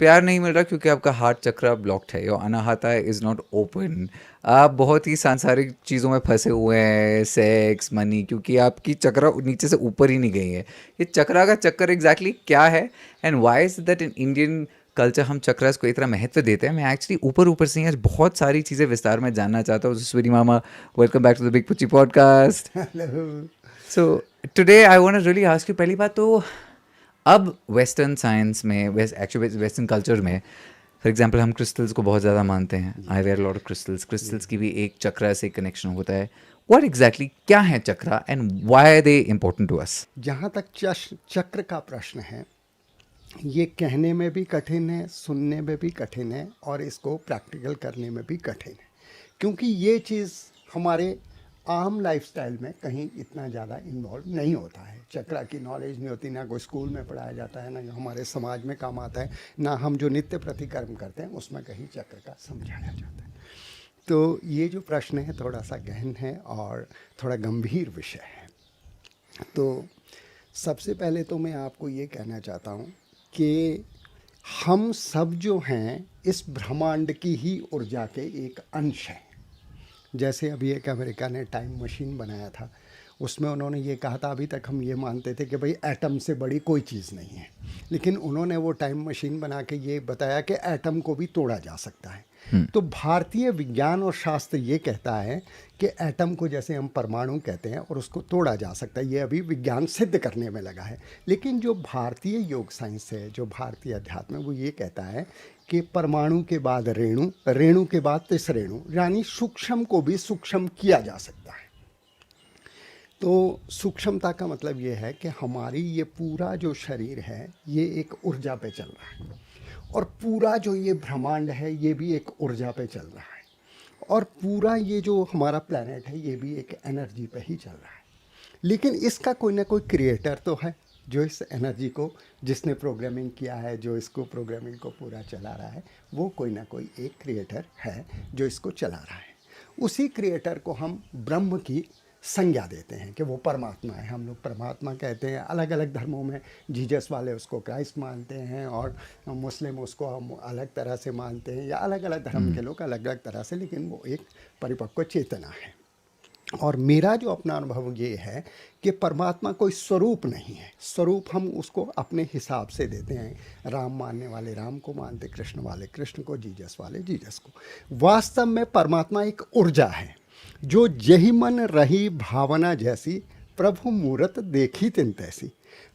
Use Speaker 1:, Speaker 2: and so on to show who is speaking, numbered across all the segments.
Speaker 1: प्यार नहीं मिल रहा क्योंकि आपका हार्ट चक्र ब्लॉक्ड है, your Anahata is not open. आप बहुत ही सांसारिक चीज़ों में फंसे हुए हैं, सेक्स, मनी, क्योंकि आपकी चक्रा नीचे से ऊपर ही नहीं गई है। ये चक्रा का चक्कर एग्जैक्टली क्या है, and why is that in Indian culture हम चक्रास को इतना महत्व देते हैं? मैं एक्चुअली ऊपर ऊपर से ही आज बहुत सारी चीज़ें विस्तार में जानना चाहता हूँ। स्वीटी मामा, welcome back to the big Puchchi podcast.
Speaker 2: Hello.
Speaker 1: So today I want to really ask you, पहली बात तो अब वेस्टर्न साइंस में, एक्चुअली वेस्टर्न कल्चर में, फॉर एग्जांपल हम क्रिस्टल्स को बहुत ज़्यादा मानते हैं।
Speaker 2: जी
Speaker 1: I wear lot of crystals.
Speaker 2: जी
Speaker 1: क्रिस्टल्स की भी एक चक्रा से कनेक्शन होता है। व्हाट एग्जैक्टली क्या है chakra and why are they important to us?
Speaker 2: जहाँ तक चक्र का प्रश्न है, ये कहने में भी कठिन है, सुनने में भी कठिन है, और इसको प्रैक्टिकल करने में भी कठिन है, क्योंकि ये चीज़ हमारे आम लाइफस्टाइल में कहीं इतना ज़्यादा इन्वॉल्व नहीं होता है। चक्रा की नॉलेज नहीं होती, ना कोई स्कूल में पढ़ाया जाता है, ना हमारे समाज में काम आता है, ना हम जो नित्य प्रतिकर्म करते हैं उसमें कहीं चक्र का समझाया जाता है। तो ये जो प्रश्न है थोड़ा सा गहन है और थोड़ा गंभीर विषय है। तो सबसे पहले तो मैं आपको ये कहना चाहता हूँ कि हम सब जो हैं इस ब्रह्मांड की ही ऊर्जा के एक अंश हैं। जैसे अभी एक अमेरिका ने टाइम मशीन बनाया था, उसमें उन्होंने ये कहा था, अभी तक हम ये मानते थे कि भाई एटम से बड़ी कोई चीज़ नहीं है, लेकिन उन्होंने वो टाइम मशीन बना के ये बताया कि एटम को भी तोड़ा जा सकता है। तो भारतीय विज्ञान और शास्त्र ये कहता है कि एटम को जैसे हम परमाणु कहते हैं और उसको तोड़ा जा सकता है, ये अभी विज्ञान सिद्ध करने में लगा है। लेकिन जो भारतीय योग साइंस है, जो भारतीय अध्यात्म है, वो ये कहता है कि परमाणु के बाद रेणु, रेणु के बाद त्रिसरेणु, यानी सूक्ष्म को भी सूक्ष्म किया जा सकता है। तो सूक्ष्मता का मतलब ये है कि हमारी ये पूरा जो शरीर है ये एक ऊर्जा पे चल रहा है, और पूरा जो ये ब्रह्मांड है ये भी एक ऊर्जा पे चल रहा है, और पूरा ये जो हमारा प्लैनेट है ये भी एक एनर्जी पे ही चल रहा है। लेकिन इसका कोई ना कोई क्रिएटर तो है, जो इस एनर्जी को, जिसने प्रोग्रामिंग किया है, जो इसको प्रोग्रामिंग को पूरा चला रहा है, वो कोई ना कोई एक क्रिएटर है जो इसको चला रहा है। उसी क्रिएटर को हम ब्रह्म की संज्ञा देते हैं कि वो परमात्मा है। हम लोग परमात्मा कहते हैं। अलग अलग धर्मों में जीसस वाले उसको क्राइस्ट मानते हैं, और मुस्लिम उसको हम अलग तरह से मानते हैं, या अलग अलग धर्म के लोग अलग अलग तरह से, लेकिन वो एक परिपक्व चेतना है। और मेरा जो अपना अनुभव ये है कि परमात्मा कोई स्वरूप नहीं है। स्वरूप हम उसको अपने हिसाब से देते हैं। राम मानने वाले राम को मानते, कृष्ण वाले कृष्ण को, जीसस वाले जीसस को। वास्तव में परमात्मा एक ऊर्जा है जो जही मन रही भावना जैसी, प्रभु मूरत देखी तिन तैसी।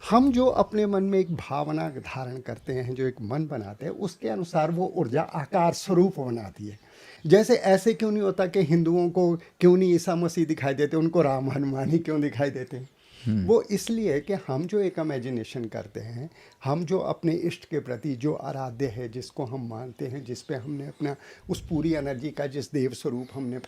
Speaker 2: हम जो अपने मन में एक भावना धारण करते हैं, जो एक मन बनाते हैं, उसके अनुसार वो ऊर्जा आकार स्वरूप बनाती है। जैसे ऐसे क्यों नहीं होता कि हिंदुओं को क्यों नहीं ईसा मसीह दिखाई देते, उनको राम हनुमान ही क्यों दिखाई देते हैं? वो इसलिए कि हम जो एक इमेजिनेशन करते हैं, हम जो अपने इष्ट के प्रति जो आराध्य है, जिसको हम मानते हैं, जिस पे हमने अपना उस पूरी एनर्जी का जिस देव स्वरूप हमने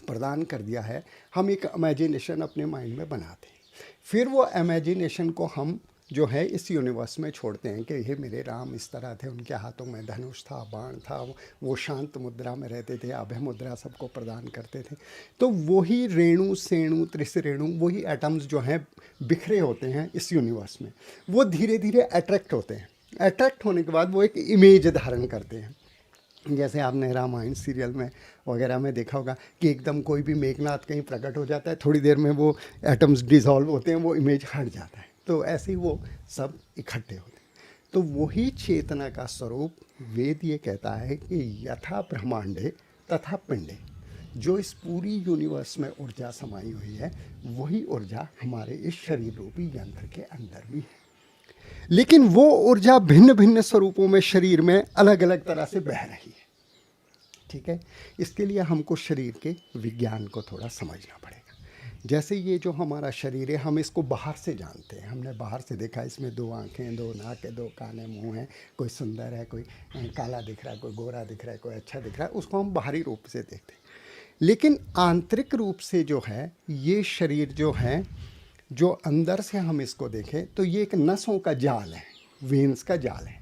Speaker 2: प्रदान कर दिया है, हम एक इमेजिनेशन अपने माइंड में बनाते हैं। फिर वो इमेजिनेशन को हम जो है इस यूनिवर्स में छोड़ते हैं कि ये मेरे राम इस तरह थे, उनके हाथों में धनुष था, बाण था, वो शांत मुद्रा में रहते थे, अभय मुद्रा सबको प्रदान करते थे। तो वही रेणु सेणु त्रिसरेणु, वही एटम्स जो हैं बिखरे होते हैं इस यूनिवर्स में, वो धीरे धीरे अट्रैक्ट होते हैं। अट्रैक्ट होने के बाद वो एक इमेज धारण करते हैं। जैसे आपने रामायण सीरियल में वगैरह में देखा होगा कि एकदम कोई भी मेघनाथ कहीं प्रकट हो जाता है, थोड़ी देर में वो एटम्स डिसॉल्व होते हैं, वो इमेज हट जाता है। तो ऐसे ही वो सब इकट्ठे होते हैं। तो वही चेतना का स्वरूप वेद ये कहता है कि यथा ब्रह्मांडे तथा पिंडे, जो इस पूरी यूनिवर्स में ऊर्जा समाई हुई है, वही ऊर्जा हमारे इस शरीर रूपी यंत्र के अंदर भी है। लेकिन वो ऊर्जा भिन्न भिन्न स्वरूपों में शरीर में अलग अलग तरह से बह रही है। ठीक है, इसके लिए हमको शरीर के विज्ञान को थोड़ा समझना पड़ेगा। जैसे ये जो हमारा शरीर है, हम इसको बाहर से जानते हैं, हमने बाहर से देखा, इसमें दो आँखें, दो नाक है, दो कान है, मुँह है, कोई सुंदर है, कोई काला दिख रहा है, कोई गोरा दिख रहा है, कोई अच्छा दिख रहा है, उसको हम बाहरी रूप से देखते हैं। लेकिन आंतरिक रूप से जो है ये शरीर जो है, जो अंदर से हम इसको देखें तो ये एक नसों का जाल है, वेन्स का जाल है।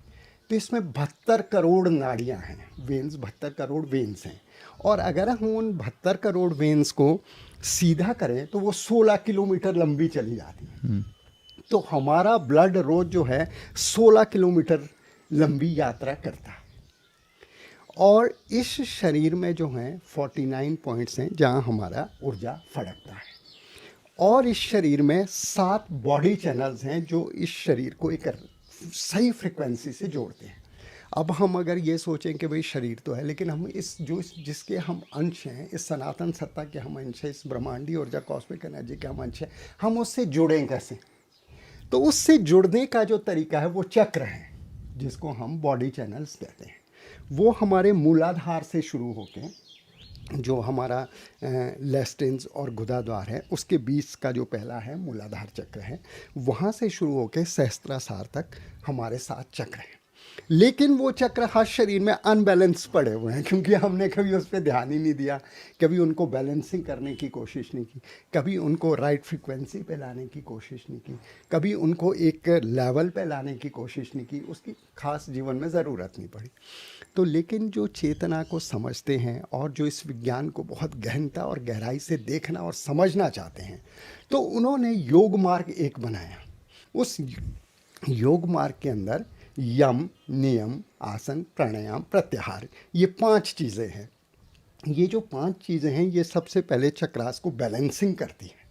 Speaker 2: तो इसमें 72 करोड़ नाड़ियाँ हैं, वेन्स 72 करोड़ वेन्स हैं। और अगर हम उन 72 करोड़ वेन्स को सीधा करें तो वो 16 किलोमीटर लंबी चली जाती है। तो हमारा ब्लड रोज जो है 16 किलोमीटर लंबी यात्रा करता है। और इस शरीर में जो हैं 49 पॉइंट्स हैं जहाँ हमारा ऊर्जा फड़कता है, और इस शरीर में 7 बॉडी चैनल्स हैं जो इस शरीर को एक सही फ्रिक्वेंसी से जोड़ते हैं। अब हम अगर ये सोचें कि भाई शरीर तो है, लेकिन हम जिसके हम अंश हैं, इस सनातन सत्ता के हम अंश हैं, इस ब्रह्मांडीय ऊर्जा कॉस्मिक एनर्जी के हम अंश हैं, हम उससे जुड़ें कैसे? तो उससे जुड़ने का जो तरीका है वो चक्र है, जिसको हम बॉडी चैनल्स कहते हैं। वो हमारे मूलाधार से शुरू होकर, जो हमारा लेस्टिन्स और गुदाद्वार है उसके बीच का जो पहला है मूलाधार चक्र है, वहाँ से शुरू होकर सहस्त्रासार तक हमारे 7 चक्र हैं। लेकिन वो चक्र हर शरीर में अनबैलेंस पड़े हुए हैं, क्योंकि हमने कभी उस पर ध्यान ही नहीं दिया, कभी उनको बैलेंसिंग करने की कोशिश नहीं की, कभी उनको राइट फ्रिक्वेंसी पे लाने की कोशिश नहीं की, कभी उनको एक लेवल पे लाने की कोशिश नहीं की, उसकी खास जीवन में ज़रूरत नहीं पड़ी। तो लेकिन जो चेतना को समझते हैं और जो इस विज्ञान को बहुत गहनता और गहराई से देखना और समझना चाहते हैं, तो उन्होंने योग मार्ग एक बनाया। उस योग मार्ग के अंदर यम, नियम, आसन, प्राणायाम, प्रत्याहार, ये 5 चीज़ें हैं। ये जो 5 चीज़ें हैं, ये सबसे पहले चक्रास को बैलेंसिंग करती है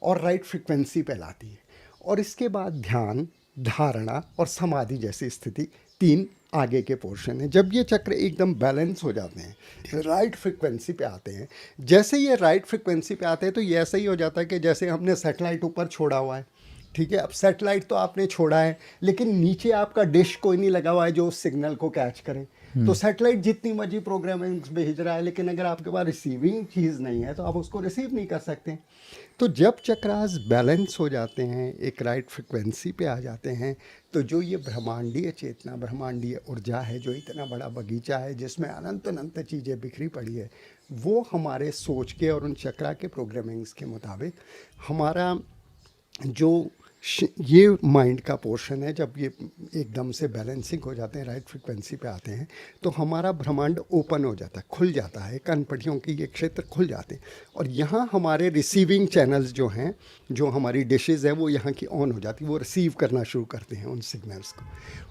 Speaker 2: और राइट फ्रिक्वेंसी पे लाती है। और इसके बाद ध्यान, धारणा और समाधि जैसी स्थिति 3 आगे के पोर्शन है। जब ये चक्र एकदम बैलेंस हो जाते हैं, राइट फ्रिक्वेंसी पे आते हैं, जैसे ये राइट फ्रिक्वेंसी पे आते हैं तो ये ऐसा ही हो जाता है कि जैसे हमने सैटेलाइट ऊपर छोड़ा हुआ है, ठीक है। अब सैटेलाइट तो आपने छोड़ा है, लेकिन नीचे आपका डिश कोई नहीं लगा हुआ है जो उस सिग्नल को कैच करे। तो सैटेलाइट जितनी मर्जी प्रोग्रामिंग भेज रहा है, लेकिन अगर आपके पास रिसीविंग चीज़ नहीं है तो आप उसको रिसीव नहीं कर सकते। तो जब चक्रास बैलेंस हो जाते हैं, एक राइट फ्रिक्वेंसी पे आ जाते हैं, तो जो ये ब्रह्मांडीय चेतना, ब्रह्मांडीय ऊर्जा है, जो इतना बड़ा बगीचा है जिसमें अनंत अनंत चीज़ें बिखरी पड़ी है, वो हमारे सोच के और उन चक्रा के प्रोग्रामिंग्स के मुताबिक हमारा जो ये माइंड का पोर्शन है, जब ये एकदम से बैलेंसिंग हो जाते हैं, राइट फ्रिक्वेंसी पे आते हैं, तो हमारा ब्रह्मांड ओपन हो जाता है, खुल जाता है, कनपटियों की ये क्षेत्र खुल जाते हैं। और यहाँ हमारे रिसीविंग चैनल्स जो हैं, जो हमारी डिशेज़ है, वो यहाँ की ऑन हो जाती है, वो रिसीव करना शुरू करते हैं उन सिग्नल्स को।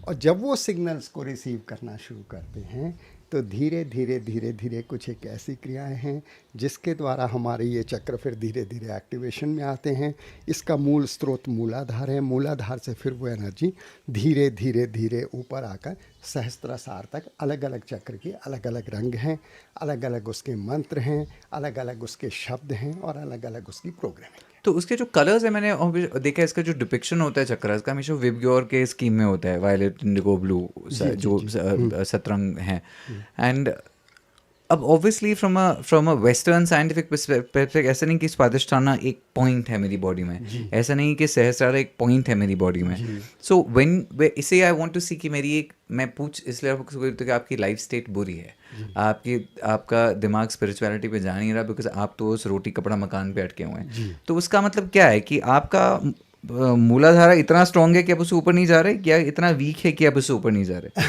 Speaker 2: और जब वो सिग्नल्स को रिसीव करना शुरू करते हैं, तो धीरे धीरे धीरे धीरे कुछ एक ऐसी क्रियाएं हैं जिसके द्वारा हमारे ये चक्र फिर धीरे धीरे एक्टिवेशन में आते हैं। इसका मूल स्रोत मूलाधार है। मूलाधार से फिर वो एनर्जी धीरे धीरे धीरे ऊपर आकर सहस्त्रासार तक, अलग अलग चक्र के अलग अलग रंग हैं, अलग अलग उसके मंत्र हैं, अलग अलग उसके शब्द हैं और अलग अलग उसकी प्रोग्रामिंग।
Speaker 1: तो उसके जो कलर्स है, मैंने देखा है, इसका जो डिपिक्शन होता है चक्रास का हमेशा विबग्योर के स्कीम में होता है, वायलेट, इंडिगो, ब्लू, जो सतरंग हैं। एंड अब obviously from a western scientific perspective, ऐसा नहीं कि स्वादिष्ठाना एक पॉइंट है मेरी बॉडी में, ऐसा नहीं कि सहस्रार एक पॉइंट है मेरी बॉडी में। सो व्हेन इसे आई वांट टू सी कि मेरी एक, मैं पूछ इसलिए तो कि आपकी लाइफ स्टेट बुरी है, आपका दिमाग स्पिरिचुअलिटी पे जा नहीं रहा, बिकॉज आप तो उस रोटी कपड़ा मकान पे अटके हुए हैं। तो उसका मतलब क्या है कि आपका मूलाधारा इतना स्ट्रांग है कि आप उससे ऊपर नहीं जा रहे, या इतना वीक है कि आप उससे ऊपर नहीं जा रहे?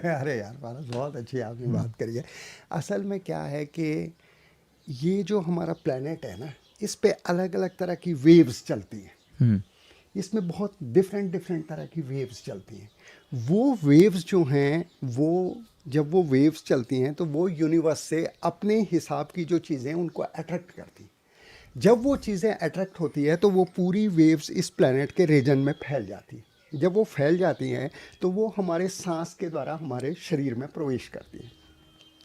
Speaker 2: अरे यार पारस, बहुत अच्छी आपने बात करी है। असल में क्या है कि ये जो हमारा प्लेनेट है ना, इस पे अलग अलग तरह की वेव्स चलती हैं। इसमें बहुत डिफरेंट डिफरेंट तरह की वेव्स चलती हैं। वो वेव्स जो हैं, वो जब वो वेव्स चलती हैं तो वो यूनिवर्स से अपने हिसाब की जो चीज़ें उनको अट्रैक्ट करती हैं। जब वो चीज़ें अट्रैक्ट होती है तो वो पूरी वेव्स इस प्लैनेट के रीजन में फैल जाती हैं। जब वो फैल जाती हैं तो वो हमारे सांस के द्वारा हमारे शरीर में प्रवेश करती हैं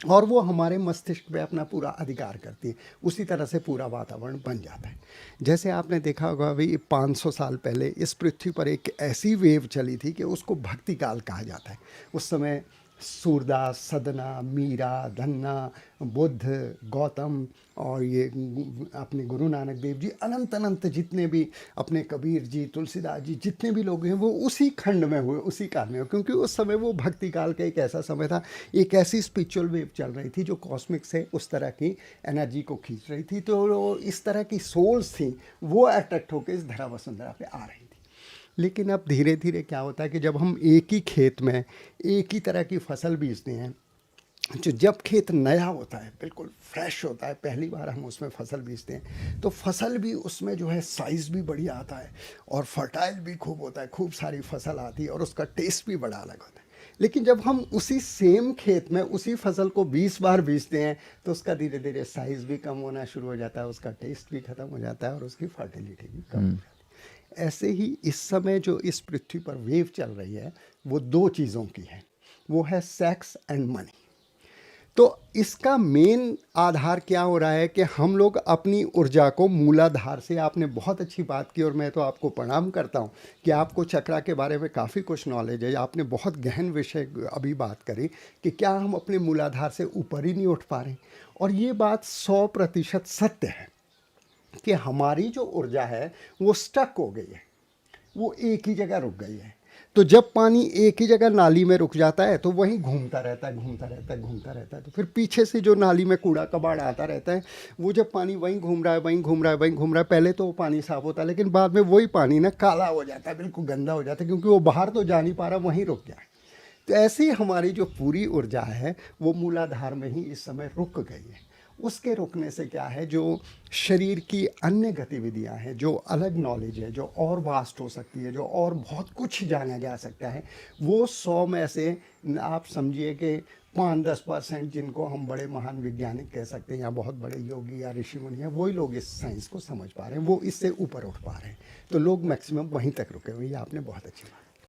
Speaker 2: और वो हमारे मस्तिष्क पे अपना पूरा अधिकार करती है। उसी तरह से पूरा वातावरण बन जाता है। जैसे आपने देखा होगा अभी 500 साल पहले इस पृथ्वी पर एक ऐसी वेव चली थी कि उसको भक्ति काल कहा जाता है। उस समय सूरदास, सदना, मीरा, धन्ना, बुद्ध, गौतम और ये अपने गुरु नानक देव जी, अनंत अनंत जितने भी, अपने कबीर जी, तुलसीदास जी, जितने भी लोग हैं वो उसी खंड में हुए, उसी काल में हुए, क्योंकि उस समय वो भक्ति काल का एक ऐसा समय था, एक ऐसी स्पिरिचुअल वेव चल रही थी जो कॉस्मिक से उस तरह की एनर्जी को खींच रही थी। तो इस तरह की सोल्स थी, वो अट्रैक्ट होकर इस धरा वसुंधरा पे आ रही थी। लेकिन अब धीरे धीरे क्या होता है कि जब हम एक ही खेत में एक ही तरह की फसल बीजते हैं, जो जब खेत नया होता है, बिल्कुल फ्रेश होता है, पहली बार हम उसमें फसल बीजते हैं, तो फसल भी उसमें जो है साइज़ भी बढ़िया आता है और फर्टाइल भी खूब होता है, खूब सारी फसल आती है और उसका टेस्ट भी बड़ा अलग होता है। लेकिन जब हम उसी सेम खेत में उसी फसल को 20 बार बीजते हैं तो उसका धीरे धीरे साइज भी कम होना शुरू हो जाता है, उसका टेस्ट भी खत्म हो जाता है और उसकी फर्टिलिटी भी कम हो जाती है। ऐसे ही इस समय जो इस पृथ्वी पर वेव चल रही है वो दो चीज़ों की है, वो है सेक्स एंड मनी। तो इसका मेन आधार क्या हो रहा है कि हम लोग अपनी ऊर्जा को मूलाधार से, आपने बहुत अच्छी बात की और मैं तो आपको प्रणाम करता हूँ कि आपको चक्रा के बारे में काफ़ी कुछ नॉलेज है। आपने बहुत गहन विषय अभी बात करी कि क्या हम अपने मूलाधार से ऊपर ही नहीं उठ पा रहे, और ये बात 100% सत्य है कि हमारी जो ऊर्जा है वो स्टक हो गई है, वो एक ही जगह रुक गई है। तो जब पानी एक ही जगह नाली में रुक जाता है तो वहीं घूमता रहता है, घूमता रहता है, घूमता रहता है। तो फिर पीछे से जो नाली में कूड़ा कबाड़ आता रहता है, वो जब पानी वहीं घूम रहा है, वहीं घूम रहा है, वहीं घूम रहा है, पहले तो वो पानी साफ होता है, लेकिन बाद में वही पानी ना काला हो जाता है, बिल्कुल गंदा हो जाता है, क्योंकि वो बाहर तो जा नहीं पा रहा, वहीं रुक गया है। तो ऐसे ही हमारी जो पूरी ऊर्जा है वो मूलाधार में ही इस समय रुक गई है। उसके रुकने से क्या है, जो शरीर की अन्य गतिविधियां हैं, जो अलग नॉलेज है, जो और वास्ट हो सकती है, जो और बहुत कुछ जाना जा सकता है, वो 100 में से आप समझिए कि 5-10% जिनको हम बड़े महान वैज्ञानिक कह सकते हैं या बहुत बड़े योगी या ऋषि मुनि हैं, वही लोग इस साइंस को समझ पा रहे हैं, वो इससे ऊपर उठ पा रहे हैं। तो लोग मैक्सिमम वहीं तक रुके हुए। ये आपने बहुत अच्छी बात